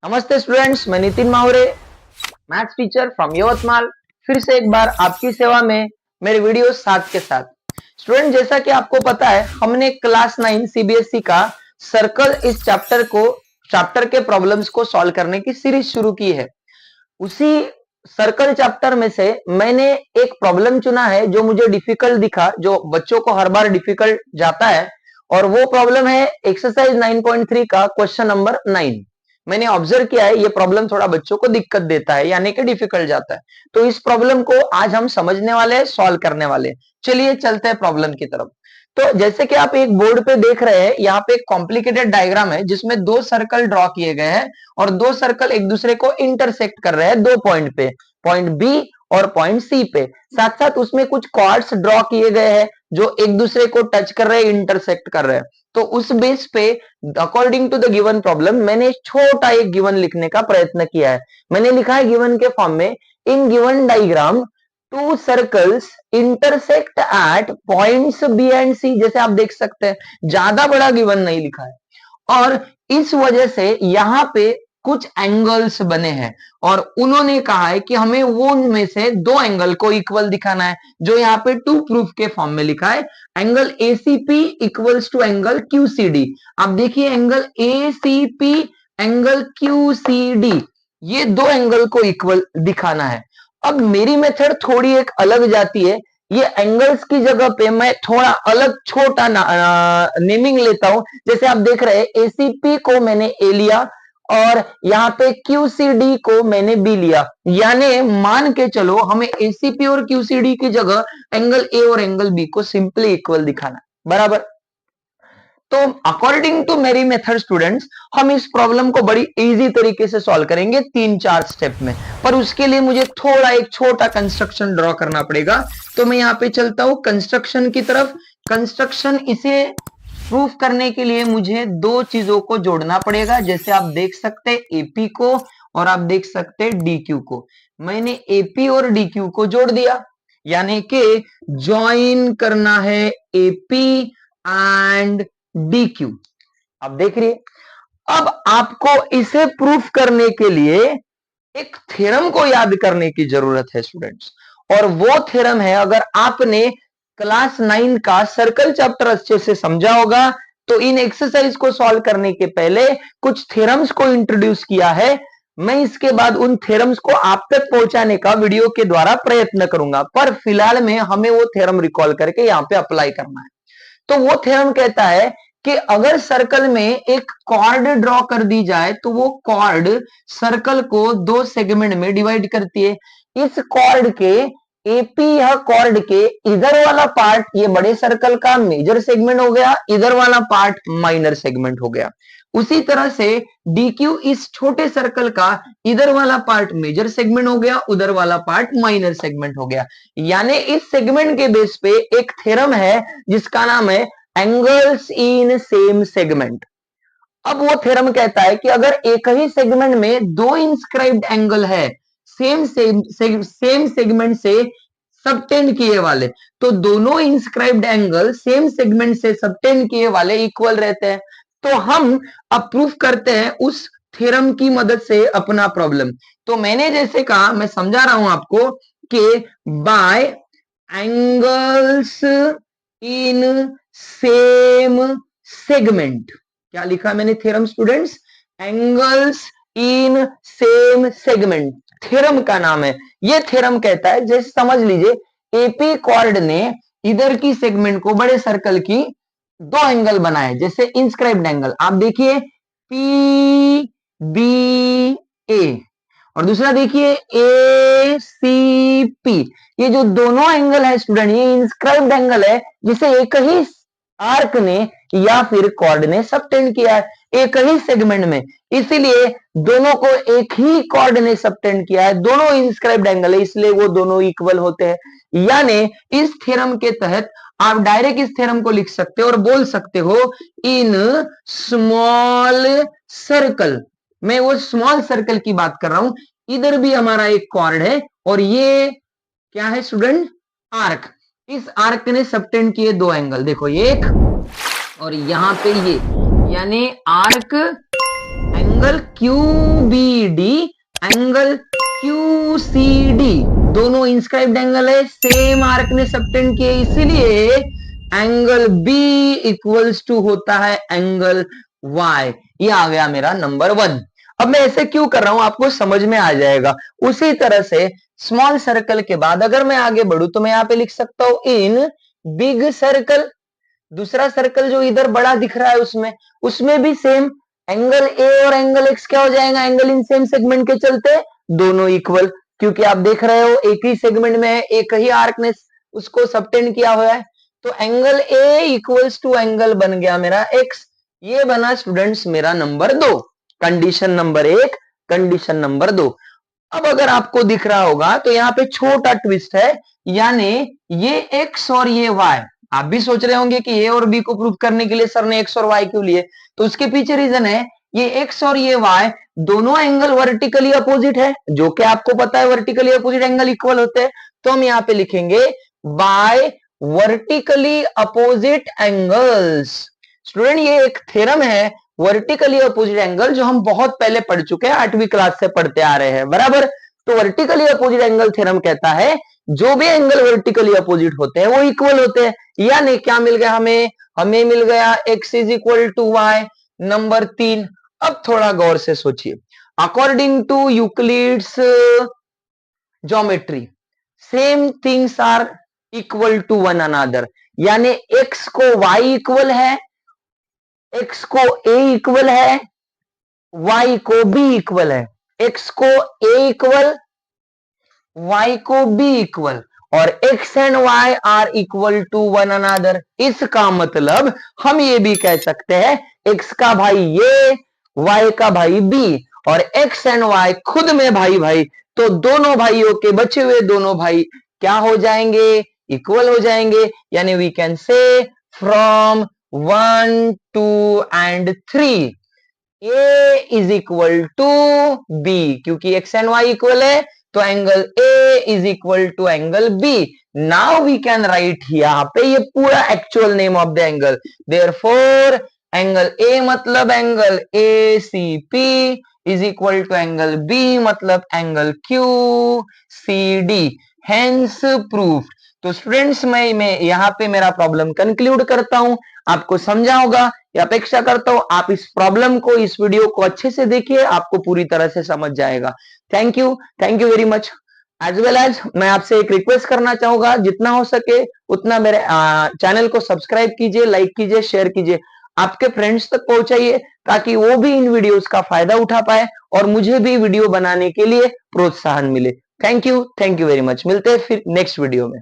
नमस्ते स्टूडेंट्स, मैं Nitin Mahure, maths teacher from Yavatmal, फिर से एक बार आपकी सेवा में मेरे वीडियो साथ के साथ। स्टूडेंट, जैसा कि आपको पता है, हमने क्लास 9 सीबीएसई का सर्कल इस चैप्टर के प्रॉब्लम्स को सॉल्व करने की सीरीज शुरू की है। उसी सर्कल चैप्टर में से मैंने एक प्रॉब्लम चुना है जो मुझे डिफिकल्ट दिखा, जो बच्चों को हर बार डिफिकल्ट जाता है, और वो प्रॉब्लम है एक्सरसाइज 9.3 का क्वेश्चन नंबर 9। मैंने ऑब्जर्व किया है ये प्रॉब्लम थोड़ा बच्चों को दिक्कत देता है, यानी कि डिफिकल्ट जाता है। तो इस प्रॉब्लम को आज हम समझने वाले हैं, सॉल्व करने वाले हैं। चलिए चलते हैं प्रॉब्लम की तरफ। तो जैसे कि आप एक बोर्ड पे देख रहे हैं, यहाँ पे एक कॉम्प्लिकेटेड डायग्राम है जिसमें दो सर्कल ड्रॉ किए गए हैं और दो सर्कल एक दूसरे को इंटरसेक्ट कर रहे हैं दो पॉइंट पे, पॉइंट बी और पॉइंट सी पे। साथ साथ उसमें कुछ कॉर्ड्स ड्रॉ किए गए हैं जो एक दूसरे को टच कर रहे हैं, इंटरसेक्ट कर रहे हैं। तो उस बेस पे according to the given problem मैंने छोटा एक गिवन लिखने का प्रयत्न किया है। मैंने लिखा है गिवन के फॉर्म में, in given diagram two circles intersect at points B and C. जैसे आप देख सकते हैं, ज्यादा बड़ा गिवन नहीं लिखा है, और इस वजह से यहां पे कुछ एंगल्स बने हैं और उन्होंने कहा है कि हमें वो में से दो एंगल को इक्वल दिखाना है, जो यहाँ पे टू प्रूफ के फॉर्म में लिखा है। Angle ACP equals to angle QCD. आप देखिए, एंगल एसीपी, एंगल क्यूसीडी, ये दो एंगल को इक्वल दिखाना है। अब मेरी मेथड थोड़ी एक अलग जाती है। ये एंगल्स की जगह पे मैं थोड़ा अलग छोटा नेमिंग लेता हूं। जैसे आप देख रहे हैं, एसीपी को मैंने ए लिया और यहाँ पे क्यूसीडी को मैंने बी लिया, यानी मान के चलो हमें एसीपी और क्यूसीडी की जगह एंगल ए और एंगल बी को सिंपली इक्वल दिखाना, बराबर। तो अकॉर्डिंग टू मेरी मेथड स्टूडेंट्स, हम इस प्रॉब्लम को बड़ी इजी तरीके से सॉल्व करेंगे 3-4 स्टेप में, पर उसके लिए मुझे थोड़ा एक छोटा कंस्ट्रक्शन ड्रॉ करना पड़ेगा। तो मैं यहाँ पे चलता हूं कंस्ट्रक्शन की तरफ। कंस्ट्रक्शन, इसे प्रूफ करने के लिए मुझे दो चीजों को जोड़ना पड़ेगा। जैसे आप देख सकते हैं एपी को और आप देख सकते हैं डीक्यू को। मैंने एपी और डीक्यू को जोड़ दिया, यानी कि ज्वाइन करना है एपी एंड डीक्यू। अब देख रही, अब आपको इसे प्रूफ करने के लिए एक थ्योरम को याद करने की जरूरत है स्टूडेंट्स, और वो थ्योरम है, अगर आपने क्लास 9 का सर्कल चैप्टर अच्छे से समझा होगा तो इन एक्सरसाइज को सॉल्व करने के पहले कुछ थ्योरम्स को इंट्रोड्यूस किया है। मैं इसके बाद उन थ्योरम्स को आप तक पहुंचाने का वीडियो के द्वारा प्रयत्न करूंगा, पर फिलहाल में हमें वो थ्योरम रिकॉल करके यहां पे अप्लाई करना है। तो वो थ्योरम कहता है कि अगर सर्कल में एक कॉर्ड ड्रॉ कर दी जाए तो वो कॉर्ड सर्कल को दो सेगमेंट में डिवाइड करती है। इस कॉर्ड के एपी, यह कॉर्ड के इधर वाला पार्ट ये बड़े सर्कल का मेजर सेगमेंट हो गया, इधर वाला पार्ट माइनर सेगमेंट हो गया। उसी तरह से डीक्यू इस छोटे सर्कल का इधर वाला पार्ट मेजर सेगमेंट हो गया, उधर वाला पार्ट माइनर सेगमेंट हो गया। यानी इस सेगमेंट के बेस पे एक थ्योरम है जिसका नाम है एंगल्स इन सेम सेगमेंट। अब वो थ्योरम कहता है कि अगर एक ही सेगमेंट में दो इंस्क्राइब्ड एंगल है सेम सेगमेंट से सबटेंड किए वाले, तो दोनों इंस्क्राइब्ड एंगल सेम सेगमेंट से सबटेंड किए वाले इक्वल रहते हैं। तो हम अब प्रूफ करते हैं उस थ्योरम की मदद से अपना प्रॉब्लम। तो मैंने जैसे कहा, मैं समझा रहा हूं आपको कि by angles in same segment, क्या लिखा मैंने theorem students? Angles in same segment theorem का नाम है। ये थ्योरम कहता है, जैसे समझ लीजिए एपी कॉर्ड ने इधर की सेगमेंट को बड़े सर्कल की दो एंगल बनाए, जैसे इंस्क्राइब्ड एंगल आप देखिए पी बी ए, और दूसरा देखिए ए सी पी। ये जो दोनों एंगल है स्टूडेंट, ये इंस्क्राइब्ड एंगल है जिसे एक ही आर्क ने या फिर कॉर्ड ने सबटेंड किया है, एक ही सेगमेंट में। इसीलिए दोनों को एक ही कॉर्ड ने सबटेंड किया है, दोनों इंस्क्राइब्ड एंगल है, इसलिए वो दोनों इक्वल होते हैं। यानी इस थ्योरम के तहत आप डायरेक्ट इस थ्योरम को लिख सकते हो और बोल सकते हो, इन स्मॉल सर्कल, मैं वो स्मॉल सर्कल की बात कर रहा हूं, इधर भी हमारा एक कॉर्ड है और ये क्या है स्टूडेंट? आर्क। इस आर्क ने सबटेंड किए दो एंगल, देखो एक और यहां पे ये, यानी arc angle angle QBD, angle QCD दोनों इंस्क्राइब्ड एंगल है, सेम आर्क ने सबटेंड किए, इसीलिए एंगल B इक्वल्स टू होता है एंगल Y। ये आ गया मेरा नंबर 1। अब मैं ऐसे क्यों कर रहा हूं आपको समझ में आ जाएगा। उसी तरह से स्मॉल सर्कल के बाद अगर मैं आगे बढ़ू तो मैं यहां पे लिख सकता हूं इन बिग सर्कल। दूसरा सर्कल जो इधर बड़ा दिख रहा है उसमें भी सेम एंगल ए और एंगल एक्स क्या हो जाएगा, एंगल इन सेम सेगमेंट के चलते दोनों इक्वल, क्योंकि आप देख रहे हो एक ही सेगमेंट में है, एक ही आर्क ने उसको सबटेंड किया हुआ है। तो angle A equals to angle बन गया मेरा एक्स। ये बना स्टूडेंट्स मेरा number 2, condition number 1, condition number 2। अब अगर आपको दिख रहा होगा तो यहाँ पे छोटा ट्विस्ट है, यानी ये एक्स और ये वाई। आप भी सोच रहे होंगे कि ए और बी को प्रूव करने के लिए सर ने एक्स और वाई क्यों लिए, तो उसके पीछे रीजन है ये एक्स और ये वाई दोनों एंगल वर्टिकली अपोजिट है, जो कि आपको पता है वर्टिकली अपोजिट एंगल इक्वल होते हैं। तो हम यहाँ पे लिखेंगे by vertically opposite angles. Student ये एक थ्योरम है वर्टिकली अपोजिट एंगल, जो हम बहुत पहले पढ़ चुके हैं, 8वीं क्लास से पढ़ते आ रहे हैं, बराबर। तो वर्टिकली अपोजिट एंगल थ्योरम कहता है जो भी एंगल वर्टिकली अपोजिट होते हैं वो इक्वल होते हैं। यानी क्या मिल गया हमें मिल गया x is equal to y, number 3। अब थोड़ा गौर से सोचिए, according to Euclid's geometry same things are equal to one another, यानी x को y इक्वल है, x को a इक्वल है, y को b इक्वल है, x को a इक्वल, y को b इक्वल, और x and y are equal to one another. इसका मतलब हम ये भी कह सकते हैं x का भाई ये, y का भाई b, और x एंड y खुद में भाई भाई, तो दोनों भाइयों के बचे हुए दोनों भाई क्या हो जाएंगे, इक्वल हो जाएंगे। यानी we can say from 1 2 and 3 A is equal to B, क्योंकि x एंड y इक्वल है तो angle A is equal to angle B। Now we can write यहाँ पे ये पूरा actual name of the angle, therefore angle A मतलब angle ACP is equal to angle B मतलब angle QCD, hence proof. तो students मैं यहाँ पे मेरा प्रॉब्लम कंक्लूड करता हूं, आपको समझा होगा, ये अपेक्षा करता हूं आप इस प्रॉब्लम को, इस वीडियो को अच्छे से देखिए, आपको पूरी तरह से समझ जाएगा। Thank you very much. As well as मैं आपसे एक रिक्वेस्ट करना चाहूंगा, जितना हो सके उतना मेरे चैनल को सब्सक्राइब कीजिए, लाइक कीजिए, शेयर कीजिए, आपके फ्रेंड्स तक पहुंचाइए, ताकि वो भी इन वीडियोस का फायदा उठा पाए और मुझे भी वीडियो बनाने के लिए प्रोत्साहन मिले। Thank you very much. मिलते हैं फिर नेक्स्ट वीडियो में।